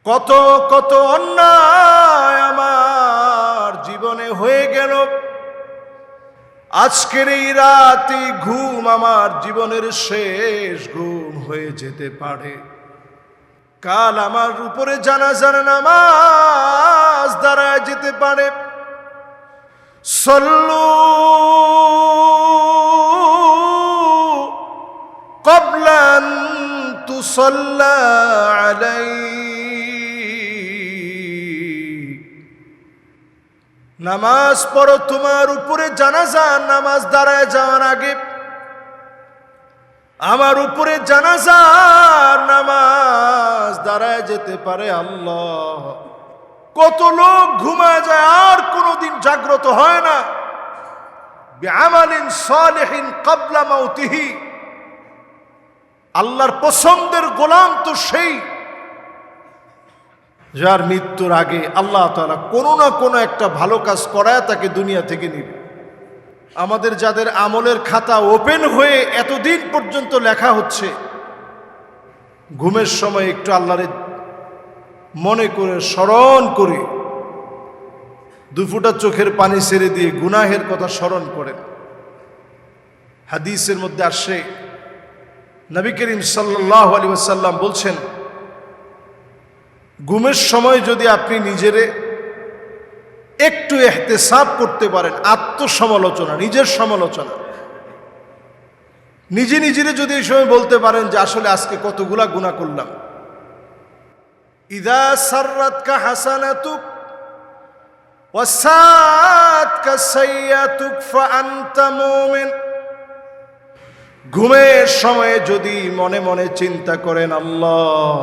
কত কত অন্যায় আমার জীবনে হয়ে গেল। আজকের এই রাতে ঘুম আমার জীবনের শেষ ঘুম হয়ে যেতে পারে। কাল আমার উপরে জানাজার নামাজ দাঁড়ায় যেতে পারে। সল্লু ক্বাবলা আন তুসাল্লা আলাইক, নামাজ পড়ো, তোমার উপরে জানাজার নামাজ দাঁড়ায় যাওয়ার আগে আমার উপরে জানাজার নামাজ দাঁড়ায় যেতে পারে। আল্লাহ, কত লোক ঘুমায় যায় আর কোনোদিন জাগ্রত হয় না। বিআমালিন সালিহিন ক্বাবলা মাউতিহি, আল্লাহর পছন্দের গোলাম তো সেই যার মৃত্যুর আগে আল্লাহ তাআলা কোনো না কোনো একটা ভালো কাজ করায় তাকে দুনিয়া থেকে নিবে। আমাদের যাদের আমলের খাতা ওপেন হয়ে এতদিন পর্যন্ত লেখা হচ্ছে, ঘুমের সময় একটু আল্লাহরে মনে করে স্মরণ করে দুফোঁটা চোখের পানি ছেড়ে দিয়ে গুনাহের কথা স্মরণ করেন। হাদিসের মধ্যে আসে, নবী করিম সাল্লাল্লাহু আলাইহি ওয়াসাল্লাম বলছেন, ঘুমের সময় যদি আপনি নিজেরে একটু ইহতিসাব করতে পারেন, আত্মসমালোচনা, নিজের সমালোচনা, নিজে নিজেরে যদি এই সময় বলতে পারেন যে আসলে আজকে কতগুলা গুনাহ করলাম। ইযা সাররাতকা হাসানাতুক ওয়া সাআতকা সাইয়্যাতুক ফাআনতা মুমিন, ঘুমের সময়ে যদি মনে মনে চিন্তা করেন, আল্লাহ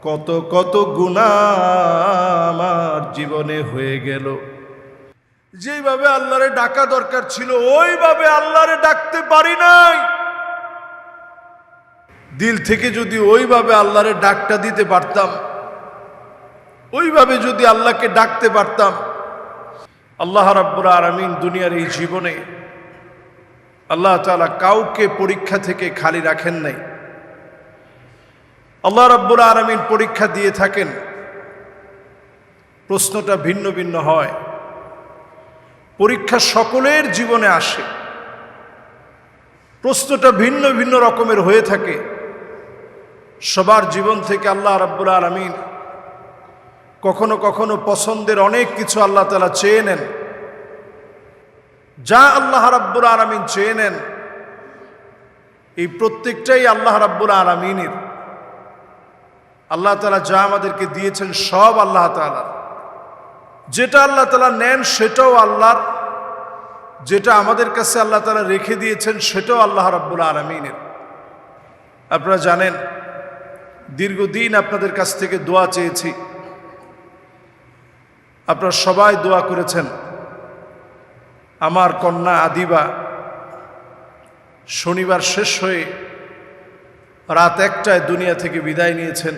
কত কত গুনাহ আমার জীবনে হয়ে গেল, যেভাবে আল্লাহরে ডাকা দরকার ছিল ওইভাবে আল্লাহরে ডাকতে পারি নাই, দিল থেকে যদি ওইভাবে আল্লাহরে ডাকটা দিতে পারতাম, ওইভাবে যদি আল্লাহকে ডাকতে পারতাম। আল্লাহ রাব্বুল আলামিন দুনিয়ার এই জীবনে আল্লাহ তাআলা কাউকে পরীক্ষা থেকে খালি রাখেন নাই। আল্লাহ রাব্বুল আলামিন পরীক্ষা দিয়ে থাকেন, প্রশ্নটা ভিন্ন ভিন্ন হয়। পরীক্ষা সকলের জীবনে আসে, প্রশ্নটা ভিন্ন ভিন্ন রকমের হয়ে থাকে। সবার জীবন থেকে আল্লাহ রাব্বুল আলামিন কখনো কখনো পছন্দের অনেক কিছু আল্লাহ তাআলা চেয়ে নেন। যা আল্লাহ রাব্বুল আলামিন চেয়ে নেন, এই প্রত্যেকটাই আল্লাহ রাব্বুল আলামিনের। আল্লাহ তাআলা যা আমাদেরকে দিয়েছেন সব আল্লাহ তাআলার। যেটা আল্লাহ তাআলা নেন সেটাও আল্লাহর, যেটা আমাদের কাছে আল্লাহ তাআলা রেখে দিয়েছেন সেটাও আল্লাহ রাব্বুল আলামিনের। আপনারা জানেন, দীর্ঘদিন আপনাদের কাছ থেকে দোয়া চেয়েছি, আপনারা সবাই দোয়া করেছেন। আমার কন্যা আদিবা শনিবার শেষ হয়ে রাত 1টায় দুনিয়া থেকে বিদায় নিয়েছেন।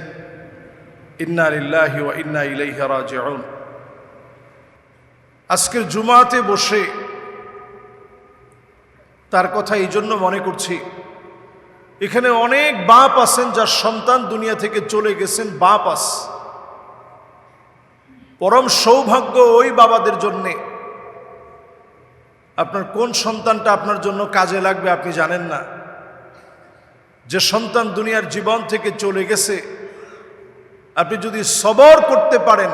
ইন্না লিল্লাহি ওয়া ইন্না ইলাইহি রাজিউন। আজকের জুমাতে বসে তার কথা এই জন্য মনে করছি, এখানে অনেক বাপ আছেন যার সন্তান দুনিয়া থেকে চলে গেছেন। বাপ আস, পরম সৌভাগ্য ওই বাবাদের জন্যে। আপনার কোন সন্তানটা আপনার জন্য কাজে লাগবে আপনি জানেন না। যে সন্তান দুনিয়ার জীবন থেকে চলে গেছে, আপনি যদি সবর করতে পারেন,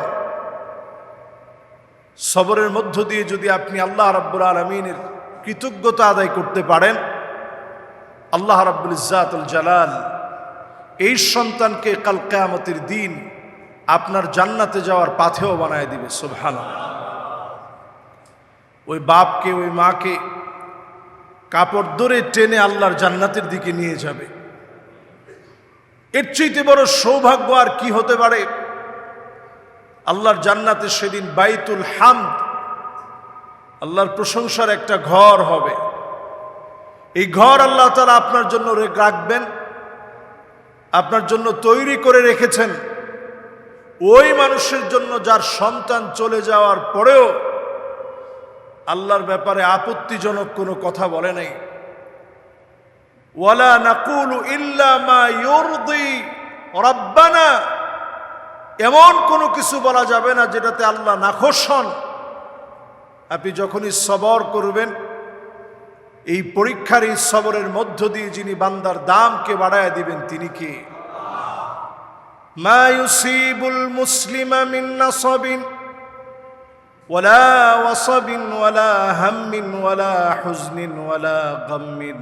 সবরের মধ্য দিয়ে যদি আপনি আল্লাহ রাব্বুল আলামিনের কৃতজ্ঞতা আদায় করতে পারেন, আল্লাহ রাব্বুল ইজ্জাতুল জালাল এই সন্তানকে কাল কিয়ামতের দিন আপনার জান্নাতে যাওয়ার পাথেও বানায় দিবে। সুবহানাল্লাহ। ওই বাপকে, ওই মাকে কাপড় ধরে টেনে আল্লাহর জান্নাতের দিকে নিয়ে যাবে। এর চাইতে বড় সৌভাগ্য আর কি হতে পারে? আল্লাহর জান্নাতে সেদিন বাইতুল হামদ, আল্লাহর প্রশংসার একটা ঘর হবে। এই ঘর আল্লাহ তাআলা আপনার জন্য রাখবেন, আপনার জন্য তৈরি করে রেখেছেন ওই মানুষের জন্য যার সন্তান চলে যাওয়ার পরেও আল্লাহর ব্যাপারে আপত্তিজনক কোনো কথা বলে নাই। ওয়ালা নাকুলু ইল্লা মা ইউরদি রাব্বানা এমন কোনো কিছু বলা যাবে না যেটাতে আল্লাহ নাখোশ হন। আপনি যখনই সবর করবেন, এই পরীক্ষার এই সবরের মধ্য দিয়ে যিনি বান্দার দামকে বাড়ায় দিবেন তিনি কে? মা ইউসিবুল মুসলিমা মিন নাসাবিন ওয়ালা ওয়াসাবিন ওয়ালা হাম্মিন ওয়ালা হুজনিন ওয়ালা গাম্মিন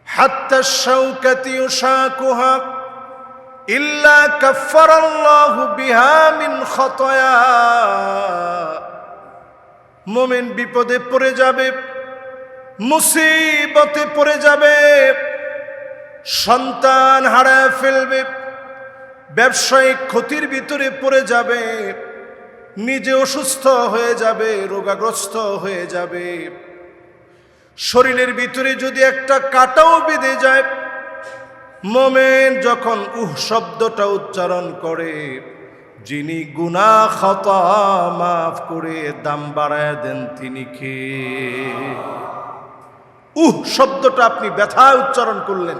হাত্তা আশ-শাওকাতি ইউশাকুহা ইল্লা কাফফারাল্লাহু বিহা মিন খাতায়া। মুমিন বিপদে পড়ে যাবে, মুসিবতে পড়ে যাবে, সন্তান হারায় ফেলবে, ব্যবসায়িক ক্ষতির ভিতরে পড়ে যাবে, নিজে অসুস্থ হয়ে যাবে, রোগাগ্রস্ত হয়ে যাবে, শরীরের ভিতরে যদি একটা কাঁটাও বেঁধে যায়, মুমিন যখন শব্দটা উচ্চারণ করে, যিনি গুনাহ খাতা মাফ করে দাম বাড়ায় দেন তিনি কে? শব্দটা আপনি ব্যথায় উচ্চারণ করলেন,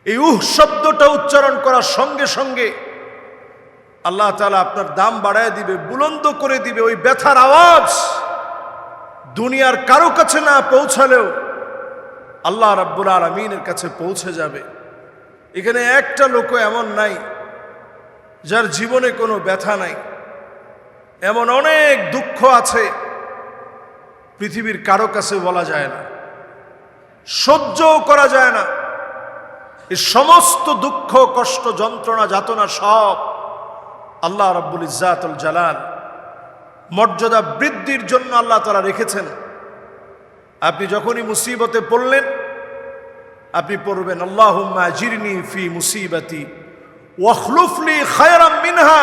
এই শব্দটা উচ্চারণ করার সঙ্গে সঙ্গে আল্লাহ তাআলা আপনার দাম বাড়ায় দিবে, বুলন্দ করে দিবে। ওই ব্যথার আওয়াজ দুনিয়ার কারো কাছে না পৌঁছালেও আল্লাহ রাব্বুল আলামিনের কাছে পৌঁছে যাবে। এখানে একটা লোকও এমন নাই যার জীবনে কোনো ব্যথা নাই। এমন অনেক দুঃখ আছে পৃথিবীর কারো কাছে বলা যায় না, সহ্যও করা যায় না। এই সমস্ত দুঃখ, কষ্ট, যন্ত্রণা, যাতনা সব আল্লাহ রাব্বুল ইজ্জাতুল জালাল মর্যাদা বৃদ্ধির জন্য আল্লাহ তাআলা রেখেছেন। আপনি যখনই মুসিবতে পড়লেন, আপনি পড়বেন আল্লাহুম্মা আজিরনি ফি মুসিবাতি ওয়াখলুফ লি খায়রাম মিনহা।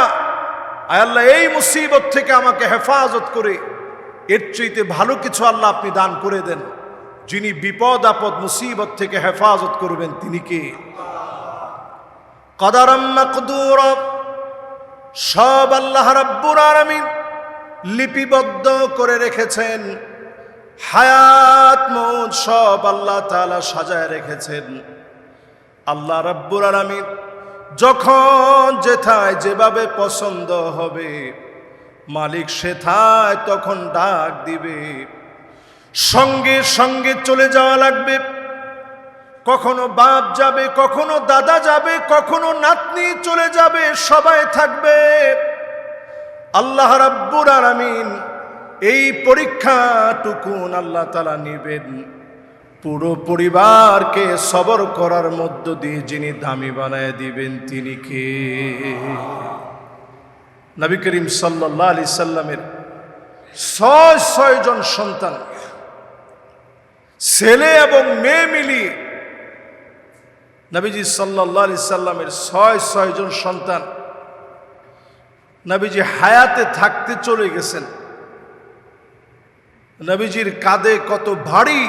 আয় আল্লাহ, এই মুসিবত থেকে আমাকে হেফাজত করে এর চাইতে ভালো কিছু আল্লাহ আপনি দান করে দেন। যিনি বিপদ আপদ মুসিবত থেকে হেফাজত করবেন তিনি কে? কদারাম মাকদুরা, সব আল্লাহ রাব্বুল আলামিন লিপিবদ্ধ করে রেখেছেন। হায়াত মউত সব আল্লাহ তাআলা সাজায় রেখেছেন। আল্লাহ রাব্বুল আলামিন যখন যেথায় যেভাবে পছন্দ হবে, মালিক সেথায় তখন ডাক দিবে, সঙ্গে সঙ্গে চলে যাওয়া লাগবে। কখনো বাপ যাবে, কখনো দাদা যাবে, কখনো নাতনি চলে যাবে, সবাই থাকবে। আল্লাহ রাব্বুল আলামিন এই পরীক্ষাটুকুন আল্লাহ তাআলা নেবেন পুরো পরিবারকে সবর করার মধ্য দিয়ে যিনি দামি বানায় দিবেন তিনি কে? নবী করিম সাল্লাল্লাহু আলাইহি সাল্লামের ৬ জন সন্তান, ছেলে এবং মেয়ে মিলিয়ে নবীজি সাল্লাল্লাহু আলাইহি সাল্লামের ৬ জন সন্তান নবীজি হায়াতে থাকতে চলে গেছেন। নবীজির কাঁধে কত ভারী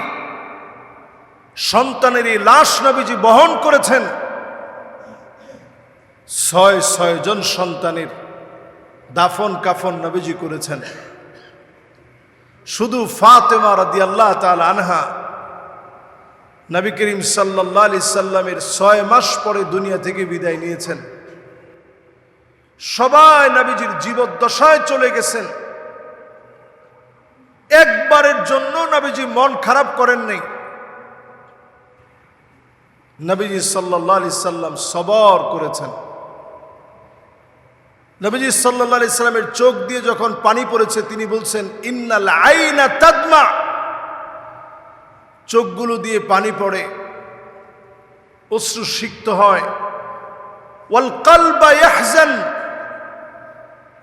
সন্তানের এই লাশ নবীজি বহন করেছেন। ৬ জন সন্তানের দাফন কাফন নবীজি করেছেন। শুধু ফাতেমা রাদিয়াল্লাহু তাআলা আনহা নবী করিম সাল্লাল্লাহু আলাইহি সাল্লামের ৬ মাস পরে দুনিয়া থেকে বিদায় নিয়েছেন। সবাই নবীজির জীবদ্দশায় চলে গেছেন। একবারের জন্য নবীজি মন খারাপ করেন নাই। নবীজি সাল্লাল্লাহু আলাইহি সাল্লাম সবর করেছেন। নবীজি সাল্লাল্লাহু আলাইহি সাল্লামের চোখ দিয়ে যখন পানি পড়েছে তিনি বলছেন ইন্নাল আইনা তাদমা, চোখগুলো দিয়ে পানি পড়ে, অশ্রু সিক্ত হয়। ওয়াল কলবা ইয়াহজান,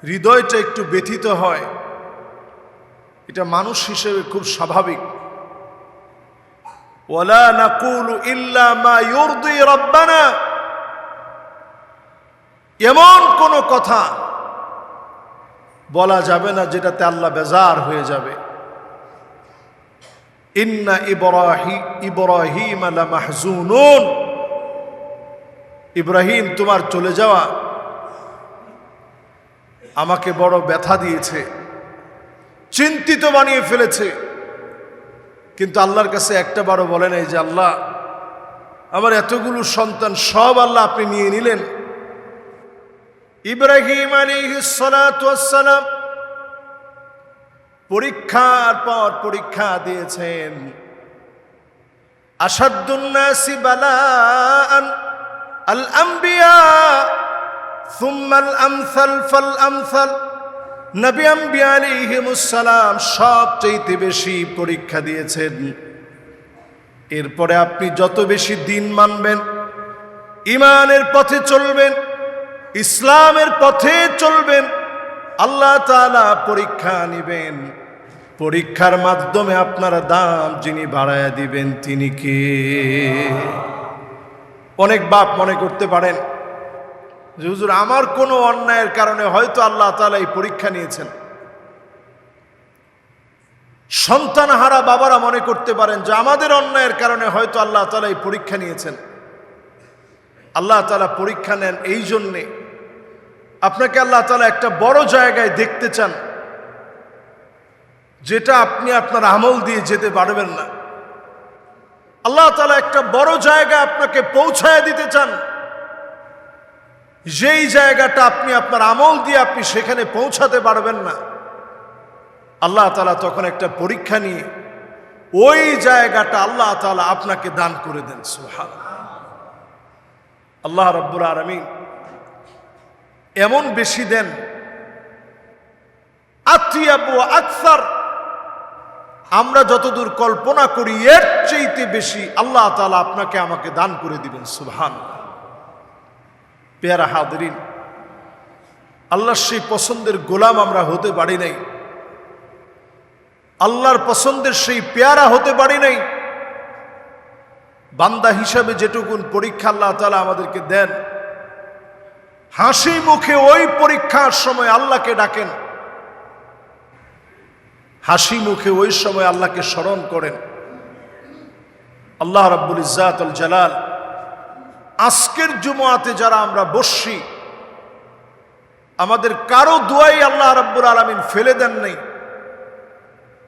হৃদয়টা একটু ব্যথিত হয়। এটা মানুষ হিসেবে খুব স্বাভাবিক। ওয়ালা নাকুলু ইল্লা মা ইউরদি রাব্বানা, এমন কোন কথা বলা যাবে না যেটাতে আল্লাহ বেজার হয়ে যাবে। ইন্না ইব্রাহিম লামাহজুনুন, ইব্রাহিম তোমার চলে যাওয়া আমাকে বড় ব্যথা দিয়েছে, চিন্তিত বানিয়ে ফেলেছে। কিন্তু আল্লাহর কাছে একটা বারও বলে নাই যে আল্লাহ আমার এতগুলো সন্তান সব আল্লাহ আপনি নিয়ে নিলেন, ইব্রাহিম আলাইহিস সালাতু ওয়াস সালাম পরীক্ষার পর পরীক্ষা দিয়েছেন। আশাদ্দুন নাসি বালাআন আল আম্বিয়া সুম্মাল আমসাল ফাল আমসাল। নবী আম্বিয়া আলাইহিমুস সালাম সবচেয়ে বেশি পরীক্ষা দিয়েছেন। এরপরে আপনি যত বেশি দিন মানবেন, ঈমানের পথে চলবেন, ইসলামের পথে চলবেন, আল্লাহ তাআলা পরীক্ষা নেবেন। পরীক্ষার মাধ্যমে আপনার দাম যিনি বাড়ায়া দিবেন তিনি কে? অনেক বাপ মনে করতে পারেন যে হুজুর আমার কোনো অন্যায়ের কারণে হয়তো আল্লাহ তাআলা এই পরীক্ষা নিয়েছেন। সন্তানহারা বাবারা মনে করতে পারেন যে আমাদের অন্যায়ের কারণে হয়তো আল্লাহ তাআলা এই পরীক্ষা নিয়েছেন। আল্লাহ তাআলা পরীক্ষা নেন এই জন্যে আপনাকে আল্লাহ তাআলা একটা বড় জায়গায় দেখতে চান, যেটা আপনি আপনার আমল দিয়ে যেতে পারবেন না। আল্লাহ তাআলা একটা বড় জায়গা আপনাকে পৌঁছায় দিতে চান, যেই জায়গাটা আপনি আপনার আমল দিয়ে আপনি সেখানে পৌঁছাতে পারবেন না। আল্লাহ তাআলা তখন একটা পরীক্ষা নিয়ে ওই জায়গাটা আল্লাহ তাআলা আপনাকে দান করে দেন। সুবহানাল্লাহ। আল্লাহ রাব্বুল আলামিন এমন বেশি দেন, আতিয়াব ওয়া আকসার, আমরা যতদূর কল্পনা করি এর চাইতে বেশি আল্লাহ তাআলা আপনাকে আমাকে দান করে দিবেন। সুবহানাল্লাহ। পেয়ারা হাজিরিন, আল্লাহর সেই পছন্দের গোলাম আমরা হতে পারি নাই, আল্লাহর পছন্দের সেই পেয়ারা হতে পারি নাই। বান্দা হিসাবে যেটুকুন পরীক্ষা আল্লাহ তাআলা আমাদেরকে দেন, হাসি মুখে ওই পরীক্ষার সময় আল্লাহকে ডাকেন, হাসি মুখে ওই সময় আল্লাহকে স্মরণ করেন। আল্লাহ রাব্বুল ইজ্জাত ওয়াল জালাল আজকের জুমআতে যারা আমরা বসছি, আমাদের কারো দোয়াই আল্লাহ রাব্বুল আলামিন ফেলে দেন নাই।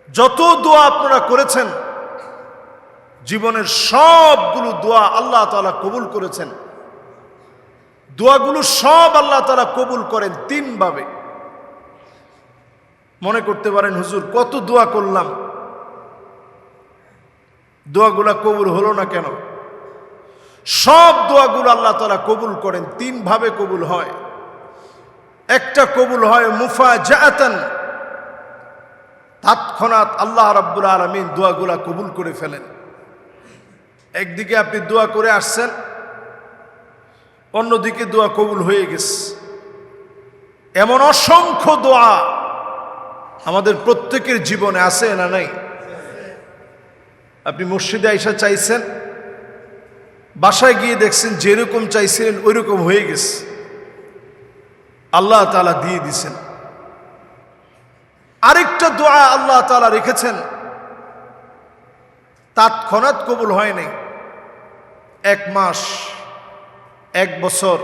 যত দোয়া আপনারা করেছেন, জীবনের সবগুলো দোয়া আল্লাহ তাআলা কবুল করেছেন। দোয়াগুলো সব আল্লাহ তাআলা কবুল করেন তিন ভাবে। মনে করতে পারেন হুজুর কত দোয়া করলাম, দোয়াগুলা কবুল হলো না কেন? সব দোয়াগুলো আল্লাহ তাআলা কবুল করেন, তিন ভাবে কবুল হয়। একটা কবুল হয় মুফাজাআতান, তৎক্ষণাৎ আল্লাহ রাব্বুল আলামিন দোয়াগুলা কবুল করে ফেলেন। একদিকে আপনি দোয়া করে আসছেন, অন্যদিকে দোয়া কবুল হয়ে গেছে। এমন অসংখ্য দোয়া আমাদের প্রত্যেকের জীবনে আছে না নাই? আপনি মসজিদে আইসা চাইছেন, বাসায় গিয়ে দেখছেন যেরকম চাইছিলেন ওইরকম হয়ে গেছে, আল্লাহ তাআলা দিয়ে দিছেন। আরেকটা দোয়া আল্লাহ তাআলা রেখেছেন, তৎক্ষণাৎ কবুল হয় নাই। 1 মাস, 1 বছর,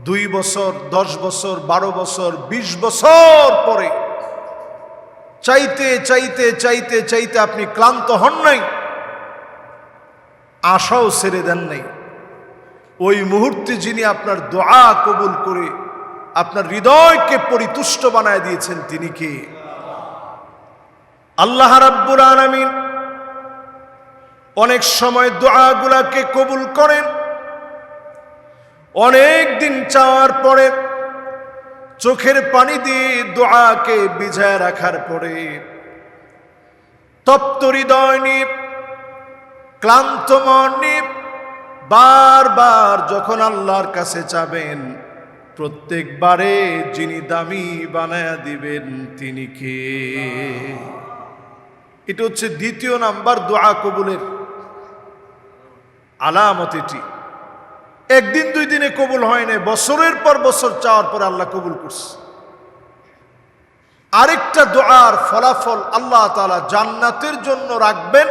2 বছর, 10 বছর, 12 বছর, 20 বছর পরে চাইতে চাইতে চাইতে চাইতে আপনি ক্লান্ত হন নাই, আশাও ছেড়ে দেন নাই। ওই মুহূর্তে যিনি আপনার দোয়া কবুল করে আপনার হৃদয়কে পরিতুষ্ট বানায় দিয়েছেন তিনি কে? আল্লাহ রাব্বুল আলামিন অনেক সময় দোয়াগুলাকে কবুল করেন। অনেক দিন চাওয়ার পরে, চোখের পানি দিয়ে দোয়াকে ভিজায় রাখার পরে, তপ্ত হৃদয় নিয়ে, ক্লান্ত মন নিয়ে বারবার যখন আল্লাহর কাছে চাবেন, প্রত্যেকবারে যিনি দামি বানায়া দিবেন তিনি কে? এটা হচ্ছে দ্বিতীয় নাম্বার দোয়া কবুলের আলামত। এটি একদিন 2 দিনে কবুল হয় না, বছরের পর বছর চাওয়ার পর আল্লাহ কবুল করছে। আরেকটা দোয়ার ফলাফল আল্লাহ তাআলা জান্নাতের জন্য রাখবেন।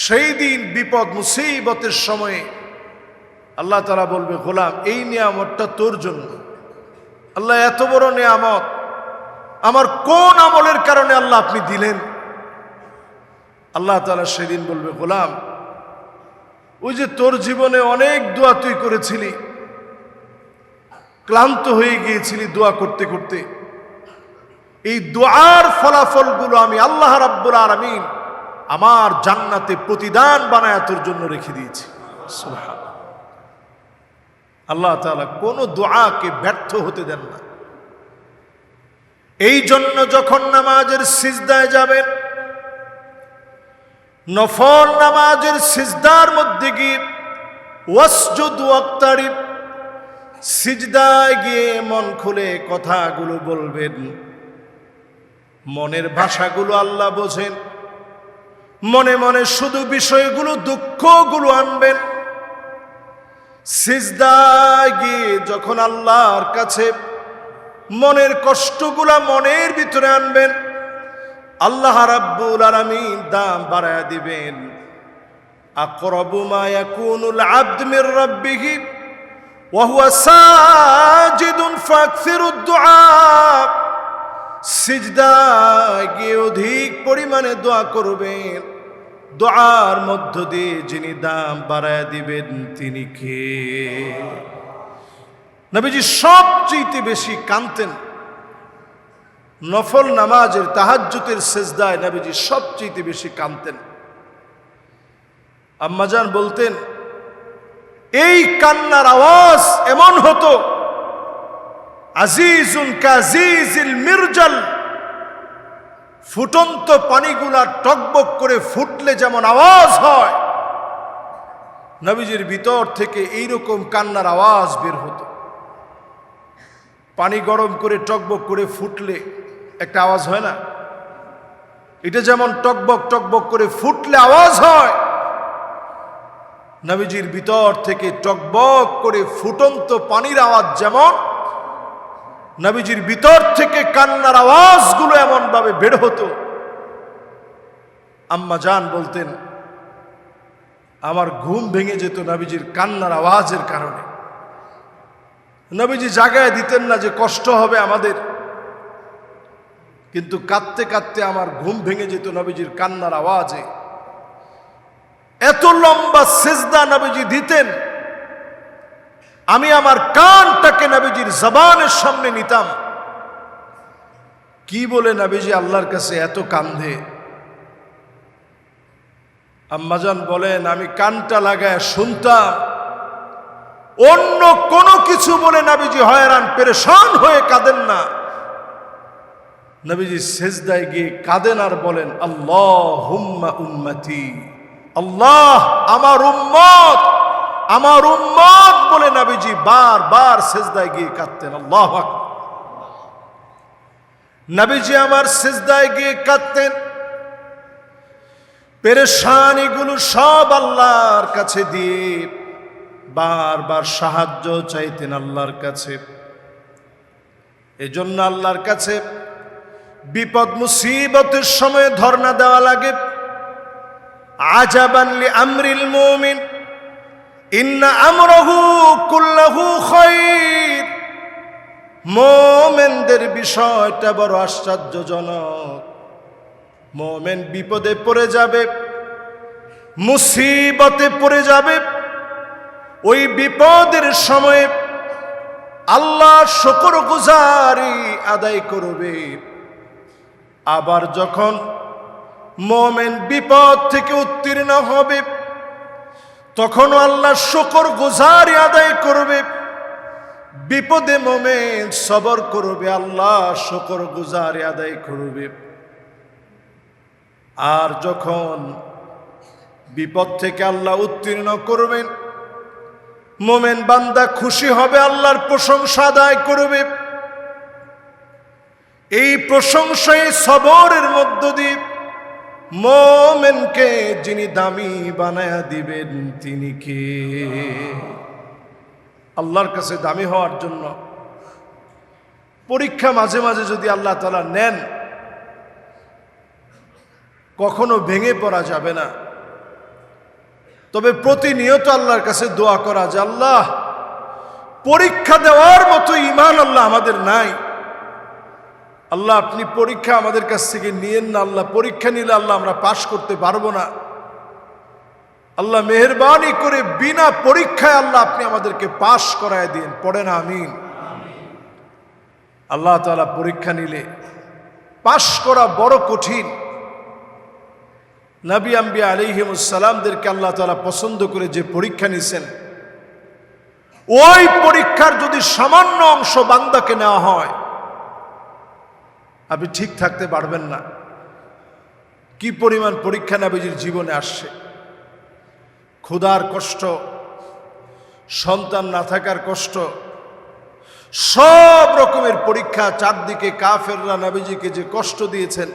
সেই দিন বিপদ মুসিবতের সময়ে আল্লাহ তাআলা বলবে, গোলাম এই নিয়ামতটা তোর জন্য। আল্লাহ এত বড় নিয়ামত আমার কোন আমলের কারণে আল্লাহ আপনি দিলেন? আল্লাহ তাআলা সেদিন বলবে, গোলাম ওই যে তোর জীবনে অনেক দোয়া তুই করেছিলি, ক্লান্ত হয়ে গিয়েছিলি দোয়া করতে করতে। এই দোয়ার ফলাফলগুলো আমি আল্লাহ রাব্বুল আলামিন আমার জান্নাতে প্রতিদান বানায় তোর জন্য রেখে দিয়েছি। সুবহানাল্লাহ। আল্লাহ তাআলা কোনো দোয়াকে ব্যর্থ হতে দেন না। এই জন্য যখন নামাজের সিজদায় যাবেন, নফল নামাজের সিজদার মধ্যে গিয়ে ওয়াসজুদ ওয়াক্তারিব, সিজদায় গিয়ে মন খুলে কথাগুলো বলবেন। মনের ভাষাগুলো আল্লাহ বোঝেন। মনে মনে শুধু বিষয়গুলো, দুঃখগুলো আনবেন। সিজদায় গিয়ে যখন আল্লাহর কাছে মনের কষ্টগুলা মনের ভিতরে আনবেন, আল্লাহ রাব্বুল আলামিন দাম বাড়ায়া দিবেন। আকরাবু মা ইয়াকুনুল আবদু মির রাব্বিহি ওয়া হুয়া সাজিদুন ফাকসিরুদ দুআ। সিজদায় গিয়ে অধিক পরিমাণে দোয়া করবেন। দোয়ার মধ্য দিয়ে যিনি দাম বাড়ায়া দিবেন তিনি কে? নবীজি সবচেয়ে বেশি কাঁদতেন নফল নামাজের তাহাজ্জুদের সিজদায়। নবীজি সবচেয়ে বেশি কাঁদতেন। আম্মাজান বলতেন এই কান্নার আওয়াজ এমন হতো, আজিজুন কাজিজিল মিরজাল, ফুটন্ত পানিগুলা টকবক করে ফুটলে যেমন আওয়াজ হয়, নবীজির ভিতর থেকে এইরকম কান্নার আওয়াজ বের হতো। পানি গরম করে টকবক করে ফুটলে একটা আওয়াজ হয় না? এটা যেমন টকবক টকবক করে ফুটলে আওয়াজ হয়, নবীজির ভিতর থেকে টকবক করে ফুটন্ত পানির আওয়াজ যেমন, নবীজির ভিতর থেকে কান্নার আওয়াজগুলো এমন ভাবে বের হতো। আম্মা জান বলতেন আমার ঘুম ভেঙে যেত নবীজির কান্নার আওয়াজের কারণে। নবীজি জাগায় দিতেন না যে কষ্ট হবে আমাদের, কিন্তু কাঁদতে কাঁদতে আমার ঘুম ভেঙে যেত নবীজির কান্নার আওয়াজে। এত লম্বা সিজদা নবীজি দিতেন, আমি আমার কানটাকে নবীজির জবানের সামনে নিতাম। কি বলে নবীজি আল্লাহর কাছে এত কান্দে? আম্মাজান বলেন আমি কানটা লাগায় শুনতাম, অন্য কোনো কিছু বলে নবীজি হয়রান পেরেশান হয়ে কাঁদেন না। নবীজি সিজদায় গিয়ে কাঁদেন আর বলেন আল্লাহুম্মা উম্মতি, আল্লাহ আমার উম্মত, আমার উম্মত বলে নবীজি বারবার সিজদায় গিয়ে কাঁদতেন। আল্লাহু আকবার। নবীজি আমার সিজদায় গিয়ে কাঁদতেন, পেরেশানিগুলো সব আল্লাহর কাছে দিয়ে বারবার সাহায্য চাইতেন আল্লাহর কাছে। এজন্য আল্লাহর কাছে বিপদ মুসিবতের সময় ধর্ণা দেওয়া লাগে। আজাবান লি আমরিল মুমিন ইন্না আমরাহু কুল্লাহু খায়র। মুমিনদের বিষয়টা বড় আশ্চর্যজনক। মুমিন বিপদে পড়ে যাবে, মুসিবতে পড়ে যাবে, ওই বিপদের সময়ে আল্লাহর শুকরগুজারি আদায় করবে। আবার যখন মুমিন বিপদ থেকে উত্তীর্ণ হবে তখন আল্লাহর শুকরগুজারি আদায় করবে। বিপদে মুমিন সবর করবে, আল্লাহর শুকরগুজারি আদায় করবে। আর যখন বিপদ থেকে আল্লাহ উত্তীর্ণ করবেন, মুমিন বান্দা খুশি হবে, আল্লাহর প্রশংসা আদায় করবে। এই প্রশংসায় সবরের মধ্য দিয়ে মুমিনকে যিনি দামি বানায়া দিবেন তিনি কে? আল্লাহর কাছে দামি হওয়ার জন্য পরীক্ষা মাঝে মাঝে যদি আল্লাহ তাআলা নেন, কখনো ভেঙে পড়া যাবে না। তবে প্রতিনিয়ত আল্লাহর কাছে দোয়া করা যে আল্লাহ পরীক্ষা দেওয়ার মতো ঈমান আল্লাহ আমাদের নাই। আল্লাহ আপনি পরীক্ষা আমাদের কাছ থেকে নিয়েন না। আল্লাহ পরীক্ষা নিলে আল্লাহ আমরা পাশ করতে পারবো না। আল্লাহ মেহেরবানি করে বিনা পরীক্ষায় আল্লাহ আপনি আমাদেরকে পাশ করায় দিন। পড়েন আমিন। আল্লাহ তাআলা পরীক্ষা নিলে পাশ করা বড় কঠিন। নবী আম্বিয়া আলাইহিমুস সালামদেরকে আল্লাহ তাআলা পছন্দ করে যে পরীক্ষা নিছেন, ওই পরীক্ষার যদি সামান্য অংশ বান্দাকে নেওয়া হয়, আপনি ঠিক থাকতে পারবেন না। কি পরিমাণ পরীক্ষা নবীজির জীবনে আসছে। ক্ষুধার কষ্ট, সন্তান না থাকার কষ্ট, সব রকমের পরীক্ষা। চারদিকে কাফেররা নবীজিকে যে কষ্ট দিয়েছেন।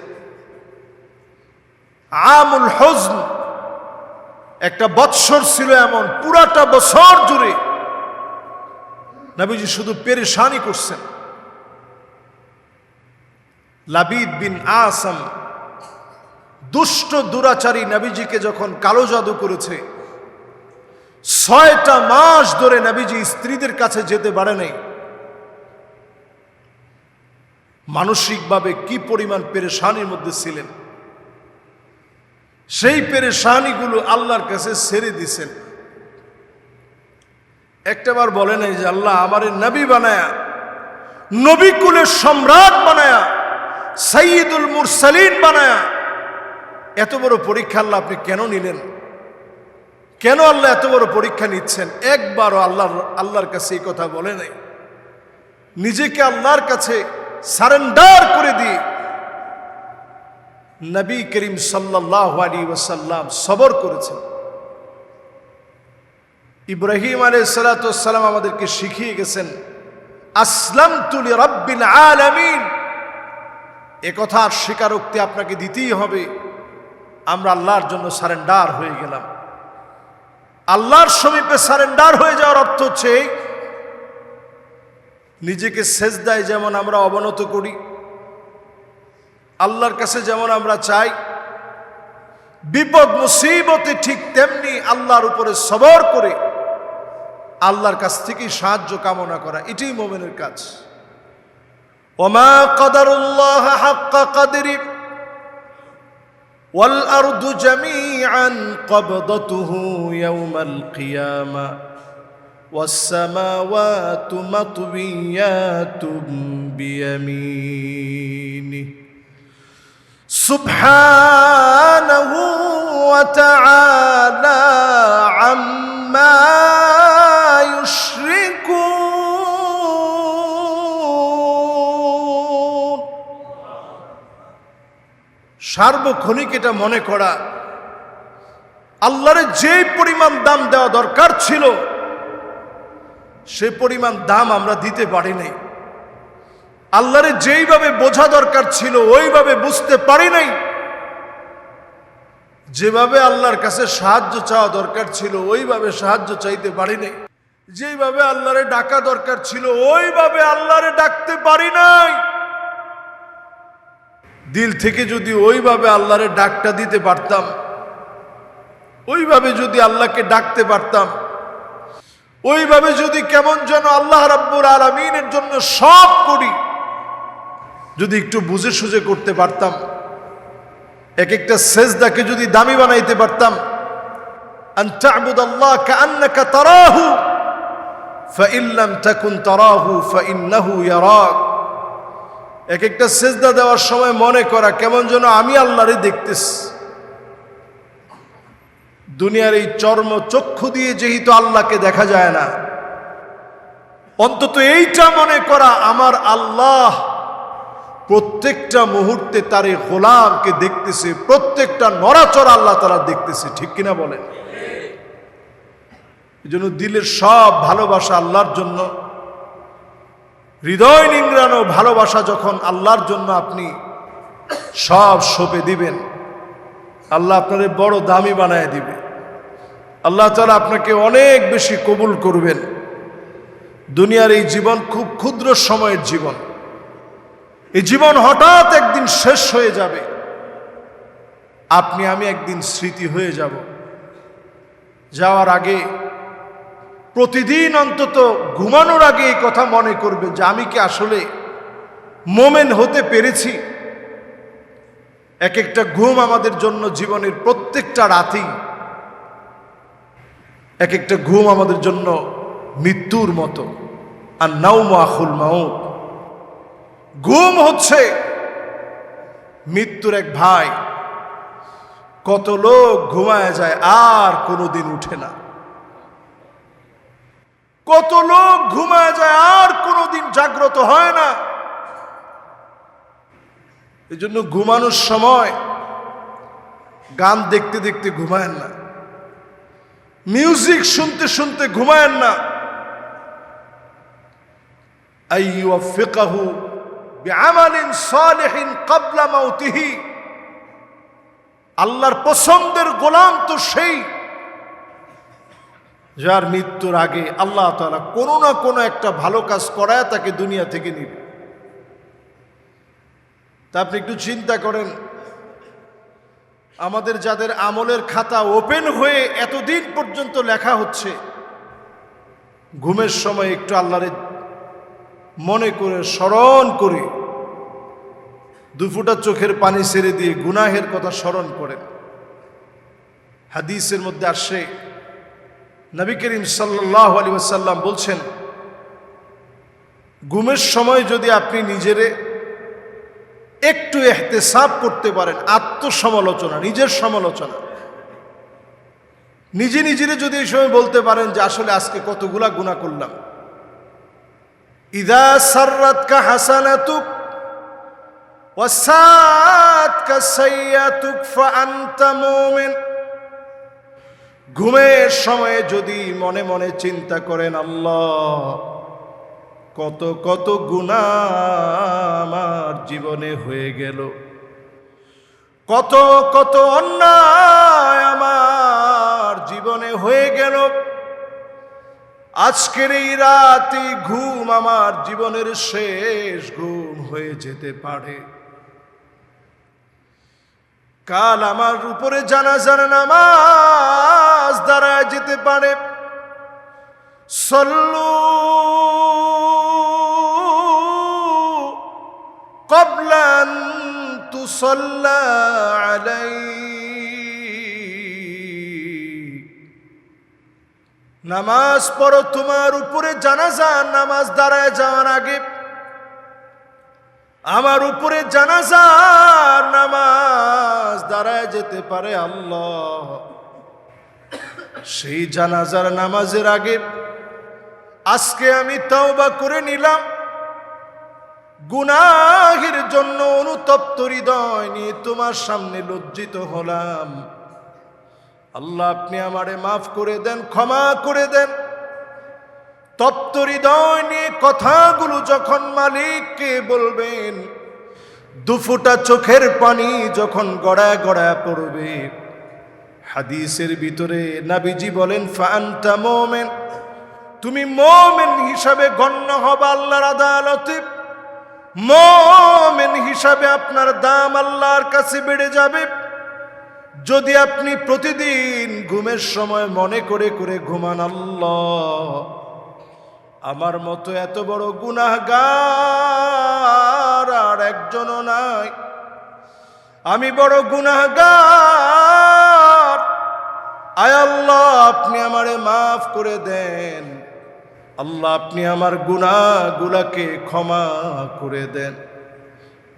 আমুল হুজন, একটা বৎসর ছিল এমন, পুরাটা বছর জুড়ে নবীজি শুধু পেরেশানি করছেন। লাবিদ বিন আসাম, দুষ্ট দুরাচারী, নবীজিকে যখন কালো জাদু করেছে, 6টা মাস ধরে নবীজি স্ত্রীদের কাছে যেতে পারে নাই। মানসিকভাবে কি পরিমাণ পেরেশানির মধ্যে ছিলেন, সেই পেরেশানিগুলো আল্লাহর কাছে ছেড়ে দিছেন। একটাবার বলে নাই যে আল্লাহ আমারে নবী বানায়া, নবী কুলের সম্রাট বানায়া, সাইয়্যিদুল মুরসালিন বানায়া এত বড় পরীক্ষা আল্লাহ আপনি কেন নিলেন? কেন আল্লাহ এত বড় পরীক্ষা নিচ্ছেন? একবারও আল্লাহর কাছে এই কথা বলে নাই। নিজেকে আল্লাহর কাছে সারেন্ডার করে দিয়ে নবী করিম সাল্লাল্লাহু আলাইহি ওয়াসাল্লাম সবর করেছেন। ইব্রাহিম আলাইহিস সালাতু ওয়াস সালাম আমাদেরকে শিখিয়ে গেছেন, আসলামতু লিরাব্বিল আলামিন। এ কথার স্বীকারোক্তি আপনাকে দিতেই হবে, আমরা আল্লাহর জন্য সারেন্ডার হয়ে গেলাম। আল্লাহর সমীপে সারেন্ডার হয়ে যাওয়ার অর্থ হচ্ছে নিজেকে সেজদায় যেমন আমরা অবনত করি, আল্লাহর কাছে যেমন আমরা চাই, বিপদ মুসিবতে ঠিক তেমনি আল্লাহর উপরে সবর করে আল্লাহর কাছ থেকে সাহায্য কামনা করা। এটাই মুমিনের কাজ। ওমা কদরুল্লাহ হাক্কা কদরি ওয়াল আরদু জামিআন কবদতুহু ইয়াওমাল কিয়ামা ওয়াস সামাওয়াতু মাতবিয়াতুম বিয়ামিনি সুবহানাহু ওয়া তাআলা আম্মা ইউশরিকুন। সার্বক্ষণিক এটা মনে করা, আল্লাহর যে পরিমাণ দাম দেওয়া দরকার ছিল সে পরিমাণ দাম আমরা দিতে পারি নাই। আল্লাহরে যেইভাবে বোঝা দরকার ছিল ওইভাবে বুঝতে পারি নাই। যেভাবে আল্লাহর কাছে সাহায্য চাওয়া দরকার ছিল ওইভাবে সাহায্য চাইতে পারি নাই। যেইভাবে আল্লাহরে ডাকা দরকার ছিল ওইভাবে আল্লাহরে ডাকতে পারি নাই। দিল থেকে যদি ওইভাবে আল্লাহরে ডাকটা দিতে পারতাম, ওইভাবে যদি আল্লাহকে ডাকতে পারতাম, ওইভাবে যদি কেমন যেন আল্লাহ রাব্বুল আলামিনের জন্য সব করি, যদি একটু বুঝে সুঝে করতে পারতাম, এক একটা সেজদাকে যদি দামি বানাইতে পারতাম, আন তা'বুদাল্লাহ কাআন্নাকা তারাহু ফাইন লাম তাকুন তারাহু ফাইন্নাহু ইয়ারাক। এক একটা সেজদা দেওয়ার সময় মনে করা কেমন যেন আমি আল্লাহরে দেখতেছি। দুনিয়ার এই চর্ম চক্ষু দিয়ে যেহেতু আল্লাহকে দেখা যায় না, অন্তত এইটা মনে করা আমার আল্লাহ প্রত্যেকটা মুহূর্তে তার এই গোলামকে দেখতেছে, প্রত্যেকটা নড়াচড়া আল্লাহ তাআলা দেখতেছে। ঠিক কিনা বলেন? এই জন্য দিলের সব ভালোবাসা আল্লাহর জন্য, হৃদয় নিংড়ানো ভালোবাসা যখন আল্লাহর জন্য আপনি সব সঁপে দিবেন, আল্লাহ আপনারে বড় দামি বানায় দিবে। আল্লাহ তাআলা আপনাকে অনেক বেশি কবুল করবেন। দুনিয়ার এই জীবন খুব ক্ষুদ্র সময়ের জীবন। এই জীবন হঠাৎ একদিন শেষ হয়ে যাবে। আপনি আমি একদিন স্মৃতি হয়ে যাব। যাওয়ার আগে প্রতিদিন অন্তত ঘুমানোর আগে এই কথা মনে করবে যে আমি কি আসলে মোমেন হতে পেরেছি। এক একটা ঘুম আমাদের জন্য জীবনের প্রত্যেকটা রাতেই এক একটা ঘুম আমাদের জন্য মৃত্যুর মতো। আর নাউমু আখুল মাউত, ঘুম হচ্ছে মৃত্যুর এক ভাই। কত লোক ঘুমায় যায় আর কোনোদিন উঠে না, কত লোক ঘুমায় যায় আর কোনোদিন জাগ্রত হয় না। এই জন্য ঘুমানোর সময় গান দেখতে দেখতে ঘুমায়েন না, মিউজিক শুনতে শুনতে ঘুমায়েন না। আইয়ুফিকাহু বিআমালিন সালিহিন ক্বাবলা মাউতিহি। আল্লাহর পছন্দের গোলাম তো সেই যার মৃত্যুর আগে আল্লাহ তাআলা কোনো না কোনো একটা ভালো কাজ করায় তাকে দুনিয়া থেকে নিবে। তা আপনি একটু চিন্তা করেন, আমাদের যাদের আমলের খাতা ওপেন হয়ে এতদিন পর্যন্ত লেখা হচ্ছে, ঘুমের সময় একটু আল্লাহরে মনে করে স্মরণ করে দুফোঁটা চোখের পানি ছেড়ে দিয়ে গুনাহের কথা স্মরণ করেন। হাদিসের মধ্যে আসে, নবী করিম সাল্লাল্লাহু আলাইহি ওয়াসাল্লাম বলছেন, ঘুমের সময় যদি আপনি নিজেরে একটু ইহতিসাব করতে পারেন, আত্মসমালোচনা, নিজের সমালোচনা, নিজে নিজেরে যদি এই সময় বলতে পারেন যে আসলে আজকে কতগুলা গুনাহ করলাম। ইযা সাররাতকা হাসানাতুক ওয়া সাআতকা সাইয়্যাতুক ফাআনতা মুমিন। ঘুমের সময়ে যদি মনে মনে চিন্তা করেন, আল্লাহ কত কত গুনাহ আমার জীবনে হয়ে গেল, কত কত অন্যায় আমার জীবনে হয়ে গেল, আজকের এই রাতে ঘুম আমার জীবনের শেষ ঘুম হয়ে যেতে পারে, কাল আমার উপরে জানাজার নামাজ দাঁড়ায় যেতে পারে। সল্লু ক্বাবলা আন তুসাল্লা আলাইক। নামাজ পড়ো, তোমার উপরে জানাজার নামাজ দাঁড়ায় যাওয়ার আগে, আমার উপরে জানাজার নামাজ দাঁড়ায় যেতে পারে। আল্লাহ সেই জানাজার নামাজের আগে আজকে আমি তওবা করে নিলাম, গুনাহের জন্য অনুতপ্ত হৃদয় নিয়ে তোমার সামনে লজ্জিত হলাম। আল্লাহ আপনি আমারে মাফ করে দেন, ক্ষমা করে দেন। তপ্ত হৃদয় নিয়ে কথাগুলো যখন মালিককে বলবেন, দুফোঁটা চোখের পানি যখন গড়ায় গড়ায় পড়বে, হাদিসের ভিতরে নবীজি বলেন, ফাআনতা মুমিন, তুমি মুমিন হিসাবে গণ্য হবে আল্লাহর আদালতে। মুমিন হিসাবে আপনার দাম আল্লাহর কাছে বেড়ে যাবে যদি আপনি প্রতিদিন ঘুমের সময় মনে করে করে ঘুমান, আল্লাহ আমার মতো এত বড় গুনাহগার আর একজনও নাই, আমি বড় গুনাহগার, আয় আল্লাহ আপনি আমারে মাফ করে দেন, আল্লাহ আপনি আমার গুনাহগুলোকে ক্ষমা করে দেন।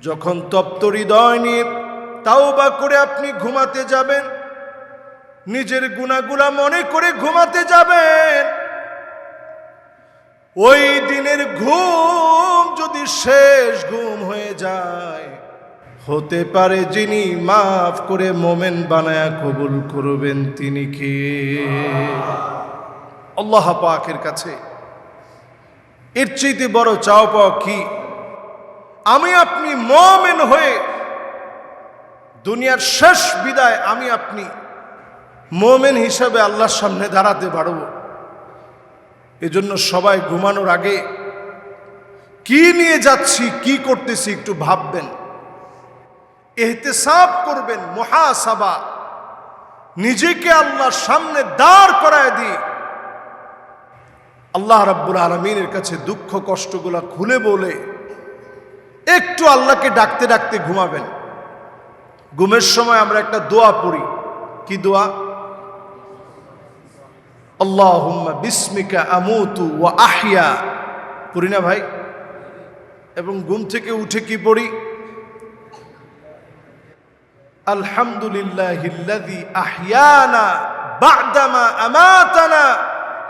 যখন তপ্ত হৃদয় নিয়ে তাওবা করে আপনি ঘুমাতে যাবেন, নিজের গুনাহগুলা মনে করে ঘুমাতে যাবেন, ওই দিনের ঘুম যদি শেষ ঘুম হয়ে যায়, হতে পারে যিনি মাফ করে মোমেন বানায়া কবুল করবেন তিনি কে? আল্লাহ পাকের কাছে এর চাইতে বড় চাওয়া পাওয়া কি? আমি আপনি মোমেন হয়ে দুনিয়ার শেষ বিদায় আমি আপনি মোমেন হিসাবে আল্লাহর সামনে দাঁড়াতে পারব। এজন্য সবাই ঘুমানোর আগে কি নিয়ে যাচ্ছি, কি করতেছি একটু ভাববেন, ইহতিসাব করবেন, মুহাসাবা, নিজেকে আল্লাহর সামনে দাঁড় করায় দিয়ে আল্লাহ রাব্বুল আলামিনের কাছে দুঃখ কষ্টগুলা খুলে বলে একটু আল্লাহকে ডাকতে ডাকতে ঘুমাবেন। ঘুমের সময় আমরা একটা দোয়া পড়ি, কি দোয়া? আল্লাহুম্মা বিসমিকা আমুতু ওয়া আহইয়া, পড়ি না ভাই? এবং ঘুম থেকে উঠে কি পড়ি? আলহামদুলিল্লাহিল্লাযী আহইয়ানা বা'দামা আমাতানা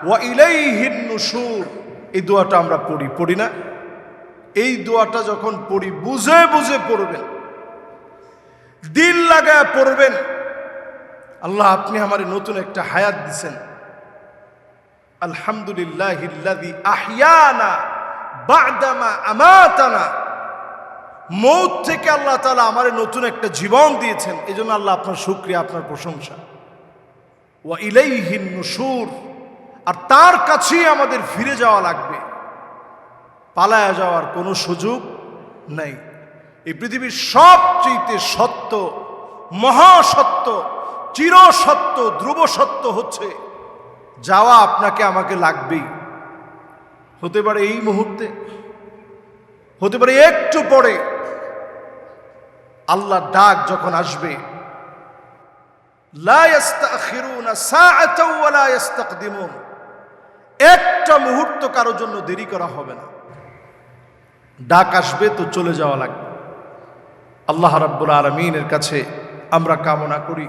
ওয়া ইলাইহিন নুশুর। এই দোয়াটা আমরা পড়ি না? এই দোয়াটা যখন পড়ি বুঝে বুঝে পড়বেন, দিল লাগায় পড়বেন। আল্লাহ, আপনি আমারে নতুন একটা হায়াত দিছেন। আলহামদুলিল্লাহিল্লাযী আহইয়ানা বা'দামা আমাতানা। মৌত থেকে আল্লাহ তাআলা আমারে নতুন একটা জীবন দিয়েছেন। এজন্য আল্লাহ আপনার শুকরিয়া, আপনার প্রশংসা। ওয়া ইলাইহিন নুশুর। আর তার কাছেই আমাদের ফিরে যাওয়া লাগবে, পালায়া যাওয়ার কোনো সুযোগ নাই। এই পৃথিবীর সবচেয়ে সত্য, মহাসত্য, চিরসত্য, ধ্রুব সত্য হচ্ছে যাওয়া আপনাকে আমাকে লাগবেই। হতে পারে এই মুহূর্তে, হতে পারে একটু পরে। আল্লাহর ডাক যখন আসবে, লা ইস্তাখিরুনা সাআতাও ওয়া লা ইস্তাকদিমুন। একটা মুহূর্ত কারোর জন্য দেরি করা হবে না। ডাক আসবে তো চলে যাওয়া লাগবে। আল্লাহ রাব্বুল আলামিনের কাছে আমরা কামনা করি,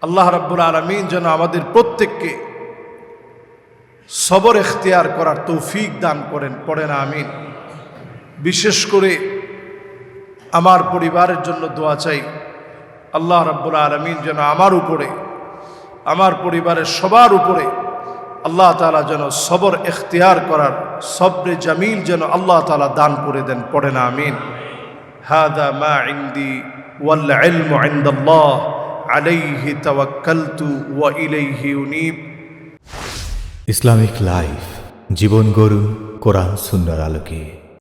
আল্লাহ রাব্বুল আলামিন যেন আমাদের প্রত্যেককে সবর ইখতিয়ার করার তৌফিক দান করেন। পড়েন আমিন। বিশেষ করে আমার পরিবারের জন্য দোয়া চাই। আল্লাহ রাব্বুল আলামিন যেন আমার উপরে, আমার পরিবারের সবার উপরে আল্লাহ তাআলা যেন সবর ইখতিয়ার করার সবরে জামিল যেন আল্লাহ তাআলা দান করে দেন। পড়েন আমিন। হাদা মা ইনদি ওয়াল ইলমু ইনদাল্লাহ আলাইহি তাওয়াক্কালতু ওয়া ইলাইহি উনীব। ইসলামিক লাইফ, জীবন গড়ুন কোরআন সুন্নাহর আলোকে।